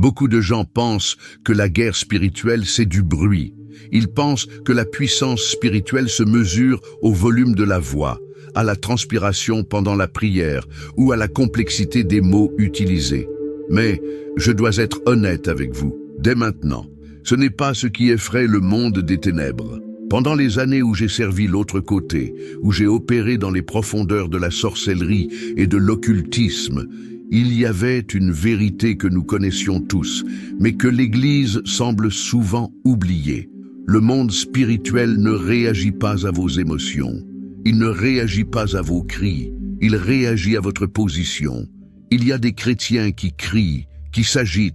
Beaucoup de gens pensent que la guerre spirituelle, c'est du bruit. Ils pensent que la puissance spirituelle se mesure au volume de la voix, à la transpiration pendant la prière ou à la complexité des mots utilisés. Mais je dois être honnête avec vous, dès maintenant. Ce n'est pas ce qui effraie le monde des ténèbres. Pendant les années où j'ai servi l'autre côté, où j'ai opéré dans les profondeurs de la sorcellerie et de l'occultisme, il y avait une vérité que nous connaissions tous, mais que l'Église semble souvent oublier. Le monde spirituel ne réagit pas à vos émotions. Il ne réagit pas à vos cris. Il réagit à votre position. Il y a des chrétiens qui crient, qui s'agitent,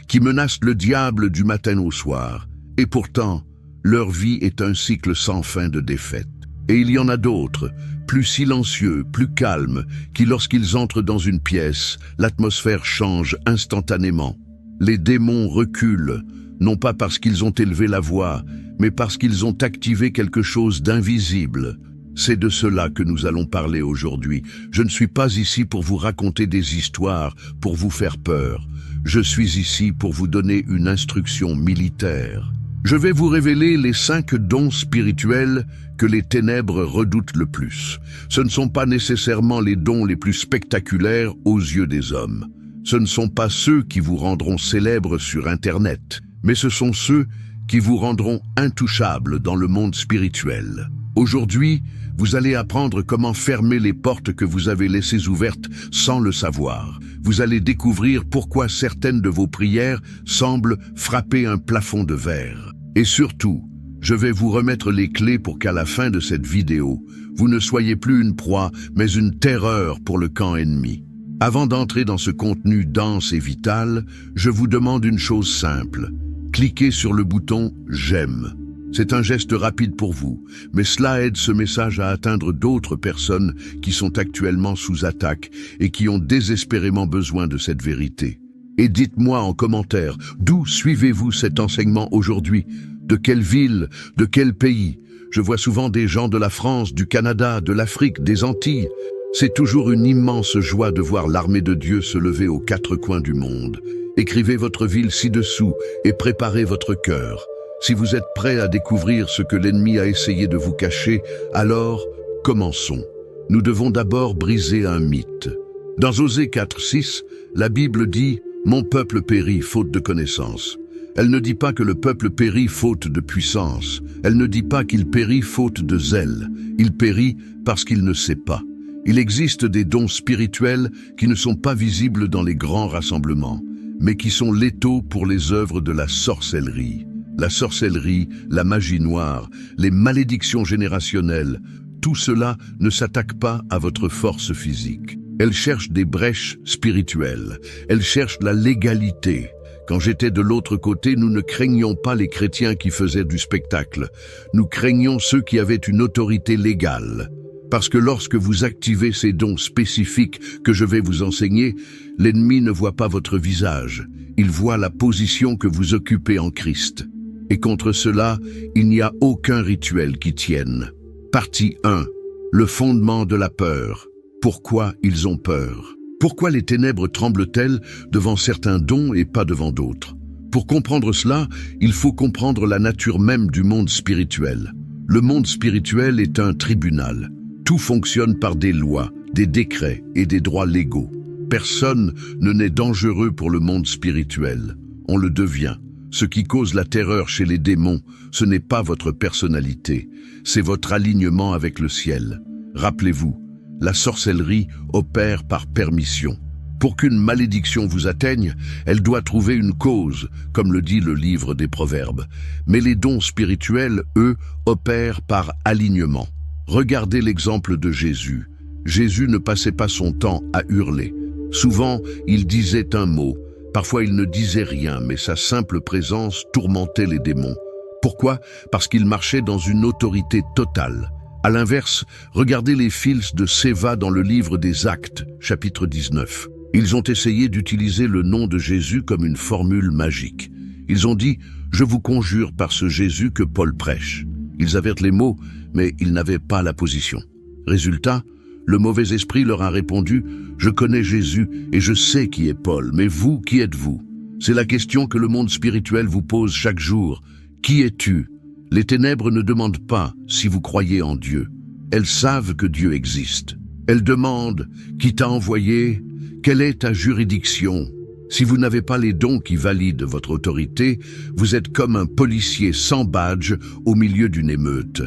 qui menacent le diable du matin au soir. Et pourtant, leur vie est un cycle sans fin de défaites. Et il y en a d'autres, plus silencieux, plus calmes, qui lorsqu'ils entrent dans une pièce, l'atmosphère change instantanément. Les démons reculent, non pas parce qu'ils ont élevé la voix, mais parce qu'ils ont activé quelque chose d'invisible. C'est de cela que nous allons parler aujourd'hui. Je ne suis pas ici pour vous raconter des histoires, pour vous faire peur. Je suis ici pour vous donner une instruction militaire. Je vais vous révéler les 5 dons spirituels que les ténèbres redoutent le plus. Ce ne sont pas nécessairement les dons les plus spectaculaires aux yeux des hommes. Ce ne sont pas ceux qui vous rendront célèbres sur Internet, mais ce sont ceux qui vous rendront intouchables dans le monde spirituel. Aujourd'hui, vous allez apprendre comment fermer les portes que vous avez laissées ouvertes sans le savoir. Vous allez découvrir pourquoi certaines de vos prières semblent frapper un plafond de verre. Et surtout, je vais vous remettre les clés pour qu'à la fin de cette vidéo, vous ne soyez plus une proie, mais une terreur pour le camp ennemi. Avant d'entrer dans ce contenu dense et vital, je vous demande une chose simple. Cliquez sur le bouton « J'aime ». C'est un geste rapide pour vous, mais cela aide ce message à atteindre d'autres personnes qui sont actuellement sous attaque et qui ont désespérément besoin de cette vérité. Et dites-moi en commentaire, d'où suivez-vous cet enseignement aujourd'hui? De quelle ville? De quel pays? Je vois souvent des gens de la France, du Canada, de l'Afrique, des Antilles. C'est toujours une immense joie de voir l'armée de Dieu se lever aux 4 coins du monde. Écrivez votre ville ci-dessous et préparez votre cœur. Si vous êtes prêt à découvrir ce que l'ennemi a essayé de vous cacher, alors commençons. Nous devons d'abord briser un mythe. Dans Osée 4:6, la Bible dit « Mon peuple périt faute de connaissance ». Elle ne dit pas que le peuple périt faute de puissance. Elle ne dit pas qu'il périt faute de zèle. Il périt parce qu'il ne sait pas. Il existe des dons spirituels qui ne sont pas visibles dans les grands rassemblements, mais qui sont létaux pour les œuvres de la sorcellerie. La sorcellerie, la magie noire, les malédictions générationnelles, tout cela ne s'attaque pas à votre force physique. Elle cherche des brèches spirituelles. Elle cherche la légalité. Quand j'étais de l'autre côté, nous ne craignions pas les chrétiens qui faisaient du spectacle. Nous craignions ceux qui avaient une autorité légale. Parce que lorsque vous activez ces dons spécifiques que je vais vous enseigner, l'ennemi ne voit pas votre visage. Il voit la position que vous occupez en Christ. Et contre cela, il n'y a aucun rituel qui tienne. Partie 1. Le fondement de la peur. Pourquoi ils ont peur? Pourquoi les ténèbres tremblent-elles devant certains dons et pas devant d'autres? Pour comprendre cela, il faut comprendre la nature même du monde spirituel. Le monde spirituel est un tribunal. Tout fonctionne par des lois, des décrets et des droits légaux. Personne ne naît dangereux pour le monde spirituel. On le devient. Ce qui cause la terreur chez les démons, ce n'est pas votre personnalité, c'est votre alignement avec le ciel. Rappelez-vous, la sorcellerie opère par permission. Pour qu'une malédiction vous atteigne, elle doit trouver une cause, comme le dit le livre des Proverbes. Mais les dons spirituels, eux, opèrent par alignement. Regardez l'exemple de Jésus. Jésus ne passait pas son temps à hurler. Souvent, il disait un mot. Parfois, il ne disait rien, mais sa simple présence tourmentait les démons. Pourquoi? Parce qu'il marchait dans une autorité totale. À l'inverse, regardez les fils de Séva dans le livre des Actes, chapitre 19. Ils ont essayé d'utiliser le nom de Jésus comme une formule magique. Ils ont dit « Je vous conjure par ce Jésus que Paul prêche ». Ils avertent les mots, mais ils n'avaient pas la position. Résultat, le mauvais esprit leur a répondu « Je connais Jésus et je sais qui est Paul, mais vous, qui êtes-vous » C'est la question que le monde spirituel vous pose chaque jour. Qui es-tu? Les ténèbres ne demandent pas si vous croyez en Dieu. Elles savent que Dieu existe. Elles demandent qui t'a envoyé, quelle est ta juridiction. Si vous n'avez pas les dons qui valident votre autorité, vous êtes comme un policier sans badge au milieu d'une émeute.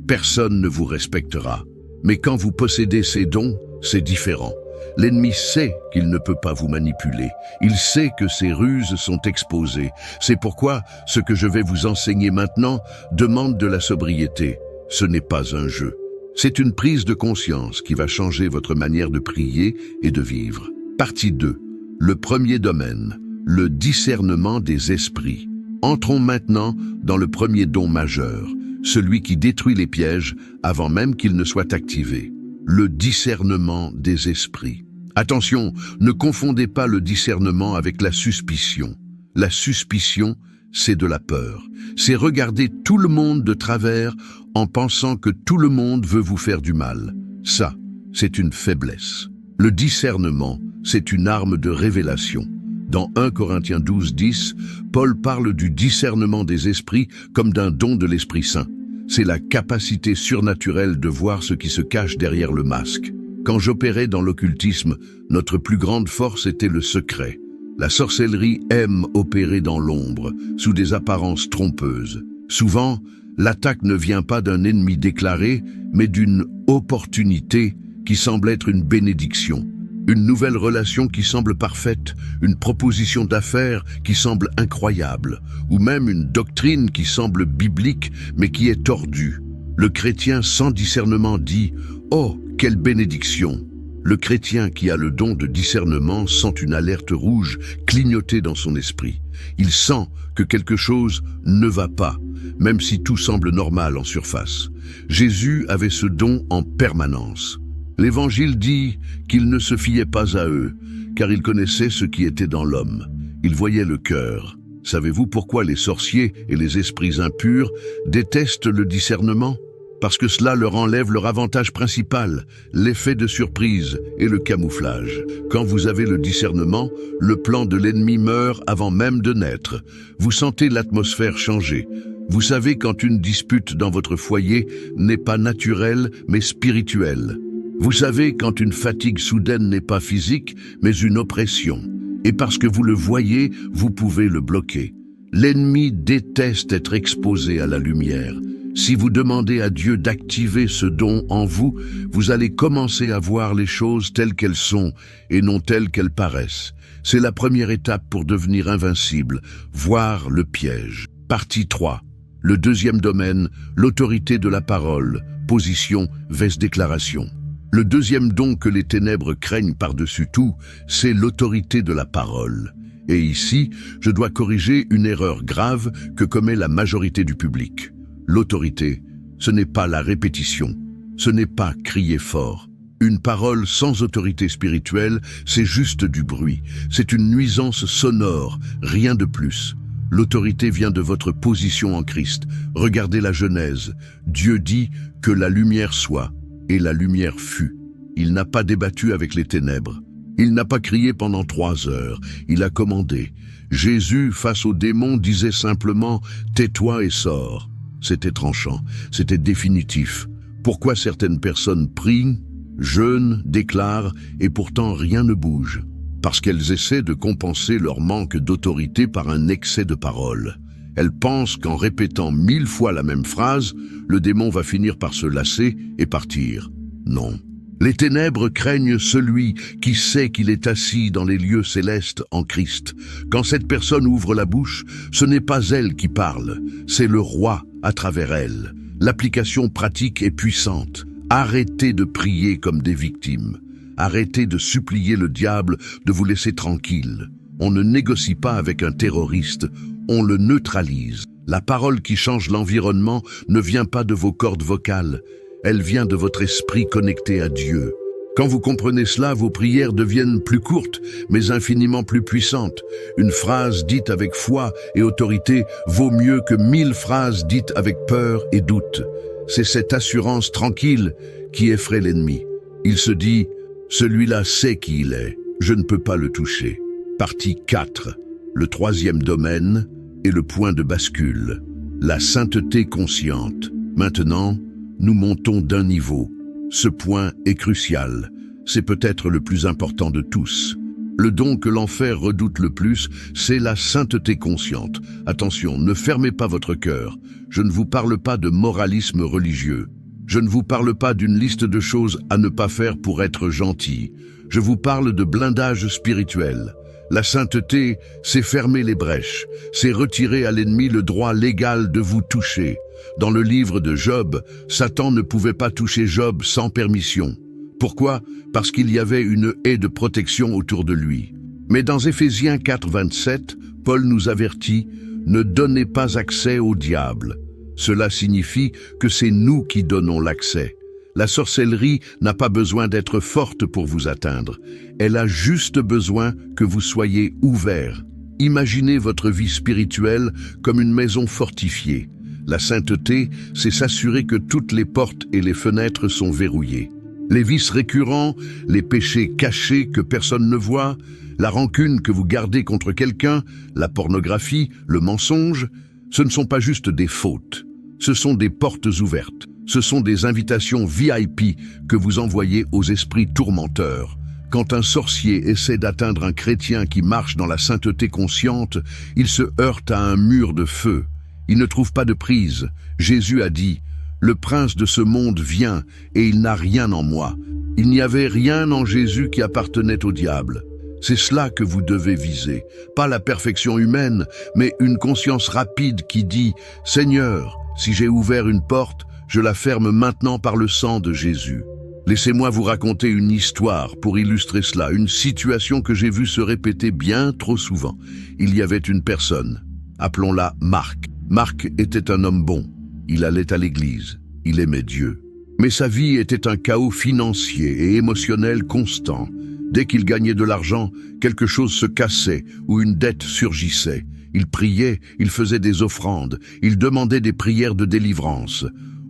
Personne ne vous respectera. Mais quand vous possédez ces dons, c'est différent. L'ennemi sait qu'il ne peut pas vous manipuler. Il sait que ses ruses sont exposées. C'est pourquoi ce que je vais vous enseigner maintenant demande de la sobriété. Ce n'est pas un jeu. C'est une prise de conscience qui va changer votre manière de prier et de vivre. Partie 2. Le premier domaine, le discernement des esprits. Entrons maintenant dans le premier don majeur, celui qui détruit les pièges avant même qu'ils ne soient activés. Le discernement des esprits. Attention, ne confondez pas le discernement avec la suspicion. La suspicion, c'est de la peur. C'est regarder tout le monde de travers en pensant que tout le monde veut vous faire du mal. Ça, c'est une faiblesse. Le discernement, c'est une arme de révélation. Dans 1 Corinthiens 12:10, Paul parle du discernement des esprits comme d'un don de l'Esprit Saint. C'est la capacité surnaturelle de voir ce qui se cache derrière le masque. Quand j'opérais dans l'occultisme, notre plus grande force était le secret. La sorcellerie aime opérer dans l'ombre, sous des apparences trompeuses. Souvent, l'attaque ne vient pas d'un ennemi déclaré, mais d'une opportunité qui semble être une bénédiction. Une nouvelle relation qui semble parfaite, une proposition d'affaires qui semble incroyable, ou même une doctrine qui semble biblique mais qui est tordue. Le chrétien sans discernement dit « Oh, quelle bénédiction !» Le chrétien qui a le don de discernement sent une alerte rouge clignoter dans son esprit. Il sent que quelque chose ne va pas, même si tout semble normal en surface. Jésus avait ce don en permanence. L'Évangile dit qu'il ne se fiait pas à eux, car il connaissait ce qui était dans l'homme. Il voyait le cœur. Savez-vous pourquoi les sorciers et les esprits impurs détestent le discernement? Parce que cela leur enlève leur avantage principal, l'effet de surprise et le camouflage. Quand vous avez le discernement, le plan de l'ennemi meurt avant même de naître. Vous sentez l'atmosphère changer. Vous savez quand une dispute dans votre foyer n'est pas naturelle mais spirituelle. Vous savez quand une fatigue soudaine n'est pas physique, mais une oppression. Et parce que vous le voyez, vous pouvez le bloquer. L'ennemi déteste être exposé à la lumière. Si vous demandez à Dieu d'activer ce don en vous, vous allez commencer à voir les choses telles qu'elles sont et non telles qu'elles paraissent. C'est la première étape pour devenir invincible, voir le piège. Partie 3. Le deuxième domaine, l'autorité de la parole, position, veste déclaration. Le deuxième don que les ténèbres craignent par-dessus tout, c'est l'autorité de la parole. Et ici, je dois corriger une erreur grave que commet la majorité du public. L'autorité, ce n'est pas la répétition, ce n'est pas crier fort. Une parole sans autorité spirituelle, c'est juste du bruit. C'est une nuisance sonore, rien de plus. L'autorité vient de votre position en Christ. Regardez la Genèse. Dieu dit que la lumière soit. Et la lumière fut. Il n'a pas débattu avec les ténèbres. Il n'a pas crié pendant 3 heures. Il a commandé. Jésus, face aux démons, disait simplement « Tais-toi et sors ». C'était tranchant, c'était définitif. Pourquoi certaines personnes prient, jeûnent, déclarent, et pourtant rien ne bouge? Parce qu'elles essaient de compenser leur manque d'autorité par un excès de parole. Elles pensent qu'en répétant 1000 fois la même phrase, le démon va finir par se lasser et partir. Non. Les ténèbres craignent celui qui sait qu'il est assis dans les lieux célestes en Christ. Quand cette personne ouvre la bouche, ce n'est pas elle qui parle, c'est le roi à travers elle. L'application pratique est puissante. Arrêtez de prier comme des victimes. Arrêtez de supplier le diable de vous laisser tranquille. On ne négocie pas avec un terroriste, on le neutralise. La parole qui change l'environnement ne vient pas de vos cordes vocales, elle vient de votre esprit connecté à Dieu. Quand vous comprenez cela, vos prières deviennent plus courtes, mais infiniment plus puissantes. Une phrase dite avec foi et autorité vaut mieux que 1000 phrases dites avec peur et doute. C'est cette assurance tranquille qui effraie l'ennemi. Il se dit « Celui-là sait qui il est, je ne peux pas le toucher ». Partie 4. Le troisième domaine est le point de bascule, la sainteté consciente. Maintenant, nous montons d'un niveau. Ce point est crucial. C'est peut-être le plus important de tous. Le don que l'enfer redoute le plus, c'est la sainteté consciente. Attention, ne fermez pas votre cœur. Je ne vous parle pas de moralisme religieux. Je ne vous parle pas d'une liste de choses à ne pas faire pour être gentil. Je vous parle de blindage spirituel. La sainteté, c'est fermer les brèches, c'est retirer à l'ennemi le droit légal de vous toucher. Dans le livre de Job, Satan ne pouvait pas toucher Job sans permission. Pourquoi? Parce qu'il y avait une haie de protection autour de lui. Mais dans Éphésiens 4, 27, Paul nous avertit « Ne donnez pas accès au diable ». Cela signifie que c'est nous qui donnons l'accès. La sorcellerie n'a pas besoin d'être forte pour vous atteindre. Elle a juste besoin que vous soyez ouvert. Imaginez votre vie spirituelle comme une maison fortifiée. La sainteté, c'est s'assurer que toutes les portes et les fenêtres sont verrouillées. Les vices récurrents, les péchés cachés que personne ne voit, la rancune que vous gardez contre quelqu'un, la pornographie, le mensonge, ce ne sont pas juste des fautes. Ce sont des portes ouvertes. Ce sont des invitations VIP que vous envoyez aux esprits tourmenteurs. Quand un sorcier essaie d'atteindre un chrétien qui marche dans la sainteté consciente, il se heurte à un mur de feu. Il ne trouve pas de prise. Jésus a dit « Le prince de ce monde vient et il n'a rien en moi ». Il n'y avait rien en Jésus qui appartenait au diable. C'est cela que vous devez viser. Pas la perfection humaine, mais une conscience rapide qui dit « Seigneur, si j'ai ouvert une porte, je la ferme maintenant par le sang de Jésus. » Laissez-moi vous raconter une histoire pour illustrer cela, une situation que j'ai vue se répéter bien trop souvent. Il y avait une personne, appelons-la Marc. Marc était un homme bon. Il allait à l'église. Il aimait Dieu. Mais sa vie était un chaos financier et émotionnel constant. Dès qu'il gagnait de l'argent, quelque chose se cassait ou une dette surgissait. Il priait, il faisait des offrandes, il demandait des prières de délivrance.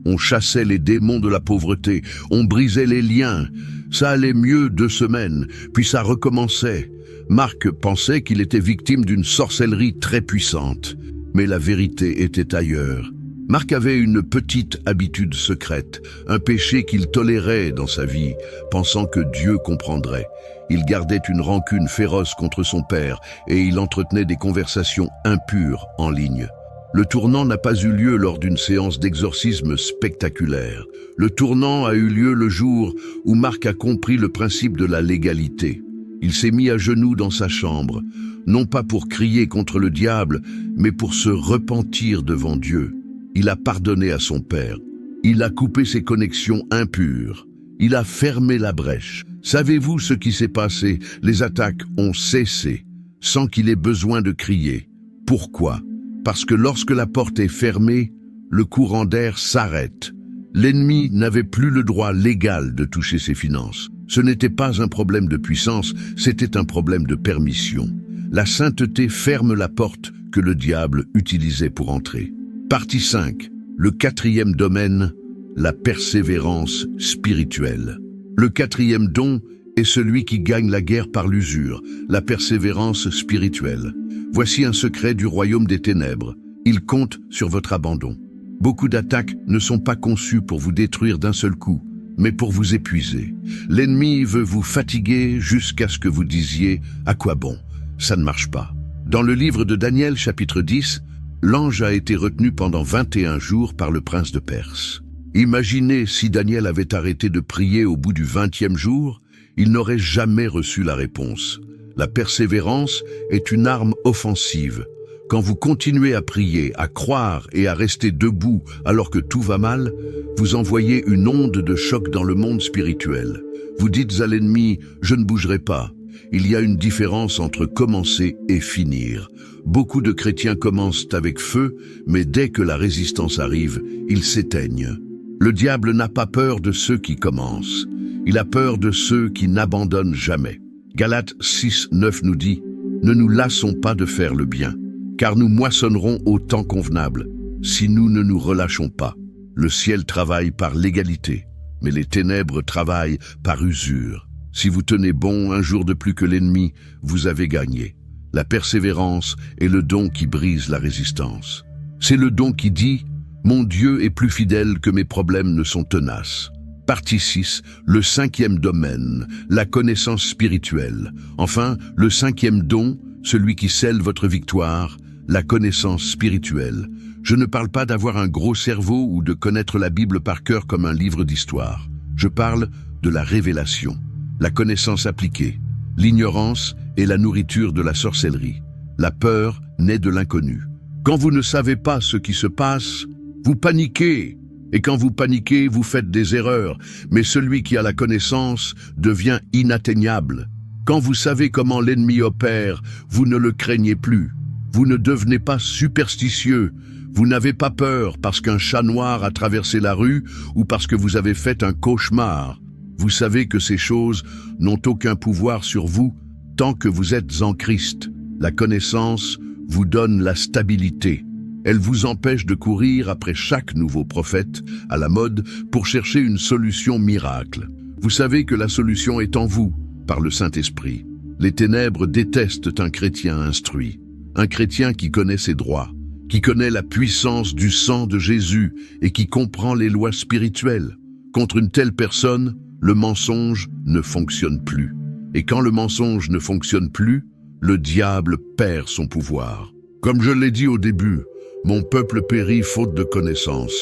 On chassait les démons de la pauvreté, on brisait les liens. Ça allait mieux 2 semaines, puis ça recommençait. Marc pensait qu'il était victime d'une sorcellerie très puissante. Mais la vérité était ailleurs. Marc avait une petite habitude secrète, un péché qu'il tolérait dans sa vie, pensant que Dieu comprendrait. Il gardait une rancune féroce contre son père et il entretenait des conversations impures en ligne. Le tournant n'a pas eu lieu lors d'une séance d'exorcisme spectaculaire. Le tournant a eu lieu le jour où Marc a compris le principe de la légalité. Il s'est mis à genoux dans sa chambre, non pas pour crier contre le diable, mais pour se repentir devant Dieu. Il a pardonné à son père. Il a coupé ses connexions impures. Il a fermé la brèche. Savez-vous ce qui s'est passé? Les attaques ont cessé, sans qu'il ait besoin de crier. Pourquoi? Parce que lorsque la porte est fermée, le courant d'air s'arrête. L'ennemi n'avait plus le droit légal de toucher ses finances. Ce n'était pas un problème de puissance, c'était un problème de permission. La sainteté ferme la porte que le diable utilisait pour entrer. Partie 5. Le 4e domaine, la persévérance spirituelle. Le 4e don est celui qui gagne la guerre par l'usure, la persévérance spirituelle. Voici un secret du royaume des ténèbres. Il compte sur votre abandon. Beaucoup d'attaques ne sont pas conçues pour vous détruire d'un seul coup, mais pour vous épuiser. L'ennemi veut vous fatiguer jusqu'à ce que vous disiez « à quoi bon ?» Ça ne marche pas. Dans le livre de Daniel, chapitre 10, l'ange a été retenu pendant 21 jours par le prince de Perse. Imaginez si Daniel avait arrêté de prier au bout du 20e jour, il n'aurait jamais reçu la réponse. La persévérance est une arme offensive. Quand vous continuez à prier, à croire et à rester debout alors que tout va mal, vous envoyez une onde de choc dans le monde spirituel. Vous dites à l'ennemi « je ne bougerai pas ». Il y a une différence entre commencer et finir. Beaucoup de chrétiens commencent avec feu, mais dès que la résistance arrive, ils s'éteignent. Le diable n'a pas peur de ceux qui commencent. Il a peur de ceux qui n'abandonnent jamais. Galates 6, 9 nous dit « Ne nous lassons pas de faire le bien, car nous moissonnerons au temps convenable, si nous ne nous relâchons pas. Le ciel travaille par l'égalité, mais les ténèbres travaillent par usure. Si vous tenez bon un jour de plus que l'ennemi, vous avez gagné. La persévérance est le don qui brise la résistance. C'est le don qui dit « Mon Dieu est plus fidèle que mes problèmes ne sont tenaces ». Partie 6, le 5e domaine, la connaissance spirituelle. Enfin, le 5e don, celui qui scelle votre victoire, la connaissance spirituelle. Je ne parle pas d'avoir un gros cerveau ou de connaître la Bible par cœur comme un livre d'histoire. Je parle de la révélation, la connaissance appliquée. L'ignorance est la nourriture de la sorcellerie. La peur naît de l'inconnu. Quand vous ne savez pas ce qui se passe, vous paniquez. Et quand vous paniquez, vous faites des erreurs. Mais celui qui a la connaissance devient inatteignable. Quand vous savez comment l'ennemi opère, vous ne le craignez plus. Vous ne devenez pas superstitieux. Vous n'avez pas peur parce qu'un chat noir a traversé la rue ou parce que vous avez fait un cauchemar. Vous savez que ces choses n'ont aucun pouvoir sur vous tant que vous êtes en Christ. La connaissance vous donne la stabilité. Elle vous empêche de courir après chaque nouveau prophète à la mode pour chercher une solution miracle. Vous savez que la solution est en vous, par le Saint-Esprit. Les ténèbres détestent un chrétien instruit, un chrétien qui connaît ses droits, qui connaît la puissance du sang de Jésus et qui comprend les lois spirituelles. Contre une telle personne, le mensonge ne fonctionne plus. Et quand le mensonge ne fonctionne plus, le diable perd son pouvoir. Comme je l'ai dit au début, mon peuple périt faute de connaissance.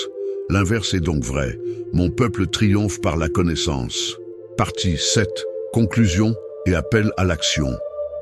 L'inverse est donc vrai. Mon peuple triomphe par la connaissance. Partie 7. Conclusion et appel à l'action.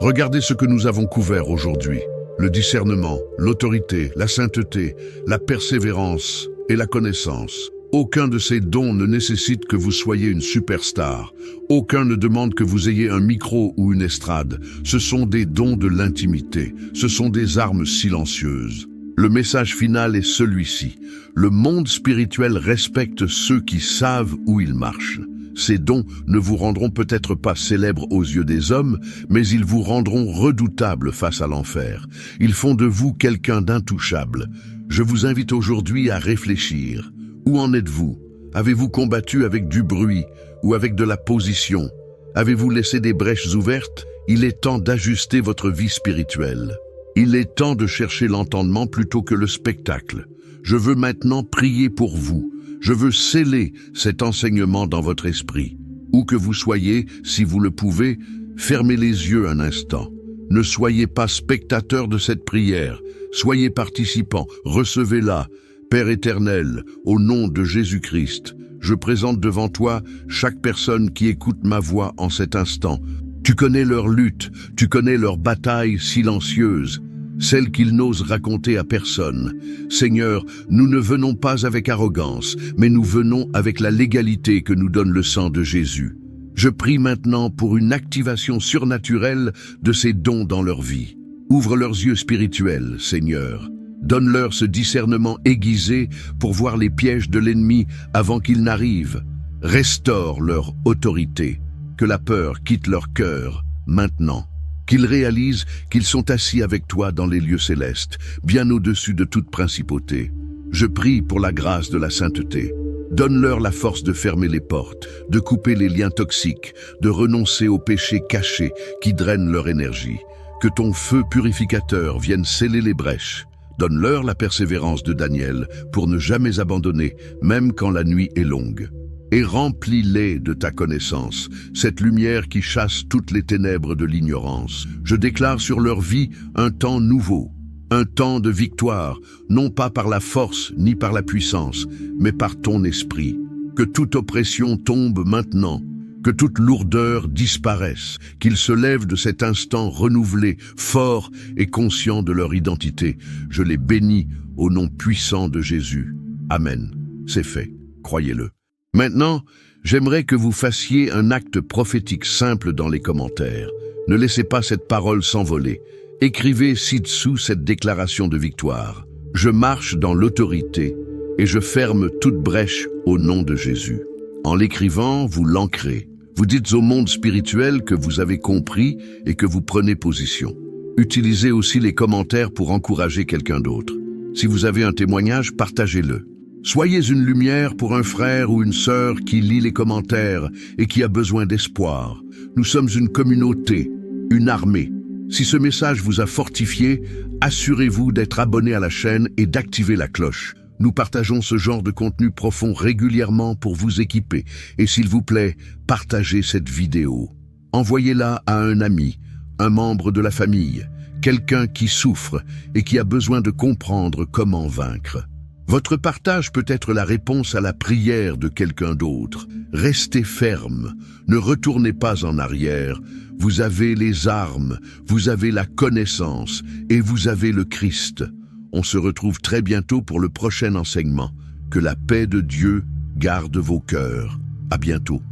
Regardez ce que nous avons couvert aujourd'hui. Le discernement, l'autorité, la sainteté, la persévérance et la connaissance. Aucun de ces dons ne nécessite que vous soyez une superstar. Aucun ne demande que vous ayez un micro ou une estrade. Ce sont des dons de l'intimité. Ce sont des armes silencieuses. Le message final est celui-ci. Le monde spirituel respecte ceux qui savent où ils marchent. Ces dons ne vous rendront peut-être pas célèbres aux yeux des hommes, mais ils vous rendront redoutables face à l'enfer. Ils font de vous quelqu'un d'intouchable. Je vous invite aujourd'hui à réfléchir. Où en êtes-vous? Avez-vous combattu avec du bruit ou avec de la position? Avez-vous laissé des brèches ouvertes? Il est temps d'ajuster votre vie spirituelle. Il est temps de chercher l'entendement plutôt que le spectacle. Je veux maintenant prier pour vous. Je veux sceller cet enseignement dans votre esprit. Où que vous soyez, si vous le pouvez, fermez les yeux un instant. Ne soyez pas spectateur de cette prière. Soyez participant. Recevez-la. Père éternel, au nom de Jésus-Christ, je présente devant toi chaque personne qui écoute ma voix en cet instant. Tu connais leur lutte, tu connais leur bataille silencieuse, celle qu'ils n'osent raconter à personne. Seigneur, nous ne venons pas avec arrogance, mais nous venons avec la légalité que nous donne le sang de Jésus. Je prie maintenant pour une activation surnaturelle de ces dons dans leur vie. Ouvre leurs yeux spirituels, Seigneur. Donne-leur ce discernement aiguisé pour voir les pièges de l'ennemi avant qu'ils n'arrivent. Restaure leur autorité. Que la peur quitte leur cœur, maintenant. Qu'ils réalisent qu'ils sont assis avec toi dans les lieux célestes, bien au-dessus de toute principauté. Je prie pour la grâce de la sainteté. Donne-leur la force de fermer les portes, de couper les liens toxiques, de renoncer aux péchés cachés qui drainent leur énergie. Que ton feu purificateur vienne sceller les brèches. Donne-leur la persévérance de Daniel pour ne jamais abandonner, même quand la nuit est longue. Et remplis-les de ta connaissance, cette lumière qui chasse toutes les ténèbres de l'ignorance. Je déclare sur leur vie un temps nouveau, un temps de victoire, non pas par la force ni par la puissance, mais par ton esprit. Que toute oppression tombe maintenant, que toute lourdeur disparaisse, qu'ils se lèvent de cet instant renouvelé, forts et conscients de leur identité. Je les bénis au nom puissant de Jésus. Amen. C'est fait, croyez-le. Maintenant, j'aimerais que vous fassiez un acte prophétique simple dans les commentaires. Ne laissez pas cette parole s'envoler. Écrivez ci-dessous cette déclaration de victoire. Je marche dans l'autorité et je ferme toute brèche au nom de Jésus. En l'écrivant, vous l'ancrez. Vous dites au monde spirituel que vous avez compris et que vous prenez position. Utilisez aussi les commentaires pour encourager quelqu'un d'autre. Si vous avez un témoignage, partagez-le. Soyez une lumière pour un frère ou une sœur qui lit les commentaires et qui a besoin d'espoir. Nous sommes une communauté, une armée. Si ce message vous a fortifié, assurez-vous d'être abonné à la chaîne et d'activer la cloche. Nous partageons ce genre de contenu profond régulièrement pour vous équiper. Et s'il vous plaît, partagez cette vidéo. Envoyez-la à un ami, un membre de la famille, quelqu'un qui souffre et qui a besoin de comprendre comment vaincre. Votre partage peut être la réponse à la prière de quelqu'un d'autre. Restez ferme, ne retournez pas en arrière. Vous avez les armes, vous avez la connaissance et vous avez le Christ. On se retrouve très bientôt pour le prochain enseignement. Que la paix de Dieu garde vos cœurs. À bientôt.